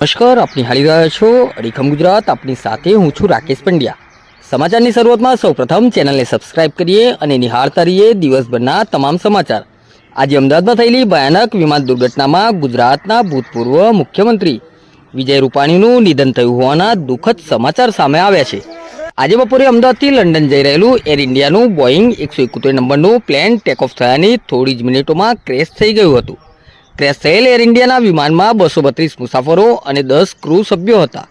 નમસ્કાર, આપની હાલી રહ્યા છો અડીખમ ગુજરાત. આપની સાથે હું છું રાકેશ પંડ્યા. સમાચારની શરૂઆતમાં સૌપ્રથમ ચેનલને સબસ્ક્રાઇબ કરીએ અને નિહાળતા રહીએ દિવસભરના તમામ સમાચાર. આજે અમદાવાદમાં થયેલી ભયાનક વિમાન દુર્ઘટનામાં ગુજરાતના ભૂતપૂર્વ મુખ્યમંત્રી વિજય રૂપાણીનું નિધન થયું હોવાના દુઃખદ સમાચાર સામે આવ્યા છે. આજે બપોરે અમદાવાદથી લંડન જઈ રહેલું એર ઇન્ડિયાનું બોઈંગ 171 નંબરનું પ્લેન ટેકઓફ થયાની થોડી જ મિનિટોમાં ક્રેશ થઈ ગયું હતું. ક્રેશ થયેલ એર ઇન્ડિયાના વિમાનમાં 232 મુસાફરો અને 10 ક્રૂ સભ્યો હતા.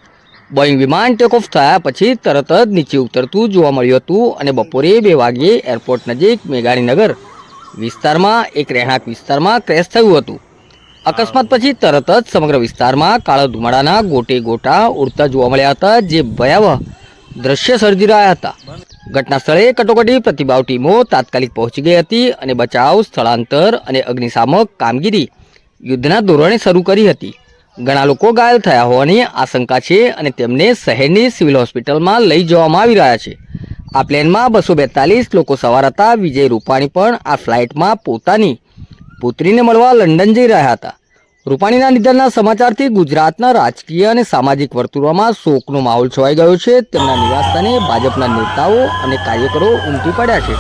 બોઈંગ વિમાન ટેકઓફ થયા પછી તરત જ નીચે ઉતરતું જોવા મળ્યું હતું અને બપોરે 2 વાગ્યે એરપોર્ટ નજીક મેઘાણીનગર વિસ્તારમાં એક રહેણાંક વિસ્તારમાં ક્રેશ થયું હતું. અકસ્માત પછી તરત જ સમગ્ર વિસ્તારમાં કાળા ધુમાડાના ગોટે ગોટા ઉડતા જોવા મળ્યા હતા, જે ભયાવહ દ્રશ્ય સર્જી રહ્યા હતા. ઘટના સ્થળે કટોકટી પ્રતિભાવ ટીમો તાત્કાલિક પહોંચી ગઈ હતી અને બચાવ, સ્થળાંતર અને અગ્નિશામક કામગીરી યુદ્ધના ધોરણે શરૂ કરી હતી. ઘણા લોકો ઘાયલ થયા હોવાની આશંકા છે અને તેમને શહેરની સિવિલ હોસ્પિટલમાં લઈ જવામાં આવી રહ્યા છે. આ પ્લેનમાં 242 લોકો સવાર હતા. વિજય રૂપાણી પણ આ ફ્લાઇટમાં પોતાની પુત્રીને મળવા લંડન જઈ રહ્યા હતા. રૂપાણીના નિધનના સમાચારથી ગુજરાતના રાજકીય અને સામાજિક વર્તુળોમાં શોકનો માહોલ છવાઈ ગયો છે. તેમના નિવાસસ્થાને ભાજપના નેતાઓ અને કાર્યકરો ઉમટી પડ્યા છે.